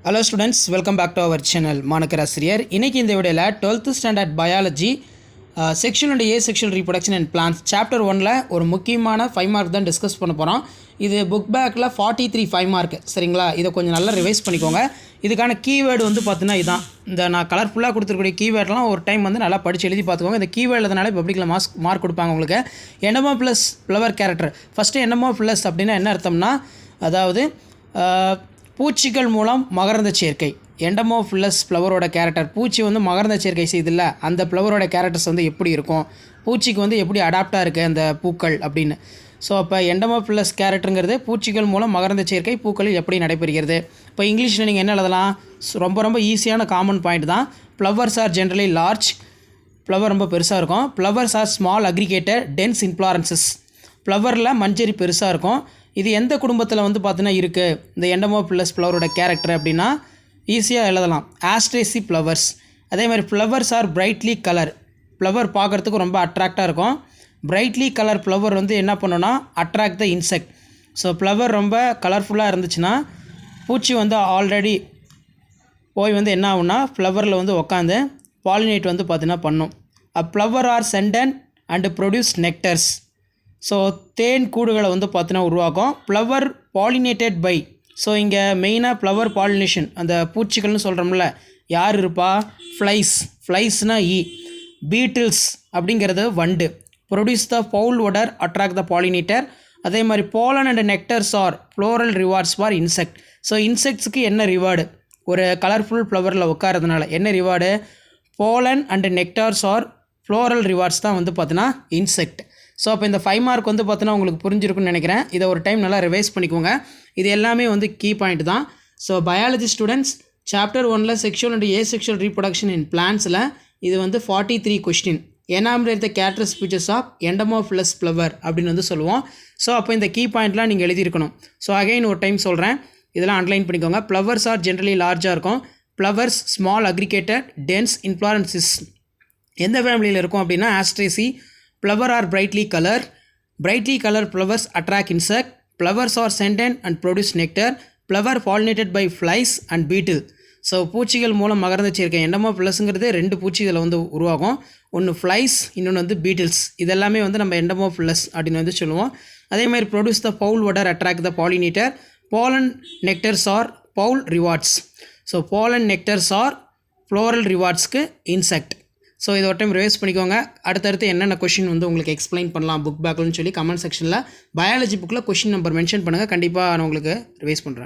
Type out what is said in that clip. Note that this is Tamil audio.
Hello students, welcome back to our channel. மாணக்கர் ஆசிரியர். இன்னைக்கு இந்த வீடியோல 12th standard biology sexual and asexual reproduction and plants chapter 1ல ஒரு முக்கியமான 5 மார்க் தான் டிஸ்கஸ் பண்ண போறோம். இது புக் பேக்ல 43 5 மார்க். சரிங்களா? இத கொஞ்சம் நல்லா ரிவைஸ் பண்ணிக்கோங்க. இதுக்கான கீவேர்ட் வந்து பார்த்தீனா இதான். இந்த நான் கலர்ஃபுல்லா கொடுத்திருக்கிற கீவேர்ட்லாம் ஒரு டைம் வந்து நல்லா படிச்சு எழுதி பார்த்துக்கோங்க. இந்த கீவேர்ட் எழுதனால பப்ளிக்ல மார்க் கொடுப்பாங்க உங்களுக்கு. Entomophilous flower character. First entomophilous அப்படினா என்ன அர்த்தம்னா அதாவது பூச்சிகள் மூலம் மகரந்த சேர்க்கை. எண்டமோஃபிலஸ் ஃப்ளவரோட கேரக்டர், பூச்சி வந்து மகரந்த சேர்க்கை செய்தில்ல, அந்த ஃப்ளவரோட கேரக்டர்ஸ் வந்து எப்படி இருக்கும், பூச்சிக்கு வந்து எப்படி அடாப்டாக இருக்குது அந்த பூக்கள் அப்படின்னு. ஸோ அப்போ எண்டமோஃபிலஸ் கேரக்டருங்கிறது பூச்சிகள் மூலம் மகரந்த சேர்க்கை பூக்களில் எப்படி நடைபெறுகிறது. இப்போ இங்கிலீஷில் நீங்கள் என்ன எழுதலாம், ரொம்ப ஈஸியான காமன் பாயிண்ட் தான். Flowers are generally large, flower ரொம்ப பெருசாக இருக்கும். Flowers are small aggregator dense inflorescences, ஃப்ளவரில் மஞ்சரி பெருசாக இருக்கும். இது எந்த குடும்பத்தில் வந்து பார்த்தீங்கன்னா இருக்குது இந்த எண்டமோஃபிலஸ் ஃப்ளவரோட கேரக்டர் அப்படின்னா ஈஸியாக எழுதலாம், ஆஸ்ட்ரேசி ஃப்ளவர்ஸ். அதே மாதிரி flowers R brightly colour, flower பார்க்குறதுக்கு ரொம்ப அட்ராக்டாக இருக்கும். பிரைட்லி கலர் ஃப்ளவர் வந்து என்ன பண்ணுன்னா attract the insect. So flower ரொம்ப கலர்ஃபுல்லாக இருந்துச்சுன்னா பூச்சி வந்து ஆல்ரெடி போய் வந்து என்ன ஆகுன்னா ஃப்ளவரில் வந்து உட்காந்து பாலினேட் வந்து பார்த்தீங்கன்னா பண்ணும். Flower are scented and produce nectars. So தேன் கூடுகளை வந்து பார்த்தீங்கன்னா உருவாக்கும். ஃப்ளவர் பாலினேட்டட் பை, ஸோ இங்கே மெயினாக ஃப்ளவர் பாலினேஷன் அந்த பூச்சிகள்னு சொல்கிறோம்ல, யார் இருப்பா, ஃப்ளைஸ்னால் பீட்டில்ஸ் அப்படிங்கிறது வண்டு. Produce the foul odour attract the pollinator. அதே மாதிரி pollen and nectars are floral rewards for insect. So இன்செக்ட்ஸுக்கு என்ன ரிவார்டு, ஒரு கலர்ஃபுல் ஃப்ளவரில் உட்காரதுனால என்ன reward, pollen and nectars are floral rewards தான் வந்து பார்த்தீங்கன்னா இன்செக்ட். ஸோ அப்போ இந்த 5 மார்க் வந்து பார்த்தீங்கன்னா உங்களுக்கு புரிஞ்சிருக்குன்னு நினைக்கிறேன். இதை ஒரு டைம் நல்லா ரிவைஸ் பண்ணிக்கோங்க. இது எல்லாமே வந்து கீ பாயிண்ட் தான். ஸோ பயாலஜி ஸ்டூடெண்ட்ஸ் சாப்டர் 1ல் sexual and asexual reproduction in பிளான்ஸில் இது வந்து 43 question. Enumerate the character speeches of entomophilous flower அப்படின்னு வந்து சொல்லுவோம். ஸோ அப்போ இந்த கீ பாயிண்ட்லாம் நீங்கள் எழுதியிருக்கணும். ஸோ அகைன் ஒரு டைம் சொல்கிறேன், இதெல்லாம் அண்டர்லைன் பண்ணிக்கோங்க. ஃப்ளவர்ஸ் ஆர் ஜென்ரலி லார்ஜாக இருக்கும். Flowers small aggregated dense inflorescences. எந்த ஃபேமிலியில் இருக்கும் அப்படின்னா Asteraceae. Flower are brightly colored flowers attract insect. Flowers are scented and produce nectar. Flower pollinated by flies and beetle. So பூச்சிகள் மூலம் மகரந்த சேர்க்கை. எண்டமோஃபிலஸ்ங்கிறது 2 பூச்சி இதில் வந்து உருவாகும். ஒன்று ஃப்ளைஸ், இன்னொன்று வந்து பீட்டில்ஸ். இதெல்லாமே வந்து நம்ம எண்டமோஃபிலஸ் அப்படின்னு வந்து சொல்லுவோம். அதே மாதிரி produce the foul odour attract the pollinator. Pollen nectars are foul rewards. So pollen nectars are floral ரிவார்ட்ஸ்க்கு இன்செக்ட். ஸோ இதை ஒரு டைம் ரிவைஸ் பண்ணிக்கோங்க. அடுத்தடுத்து என்னென்ன கொஷின் வந்து உங்களுக்கு எக்ஸ்பிளைன் பண்ணலாம் புக் பேக்லன்னு சொல்லி கமெண்ட் செக்ஷனில் பயாலஜி புக்கில் கொஷின் நம்பர் மென்ஷன் பண்ணுங்கள். கண்டிப்பாக நான் உங்களுக்கு ரிவைஸ் பண்ணுறேன்.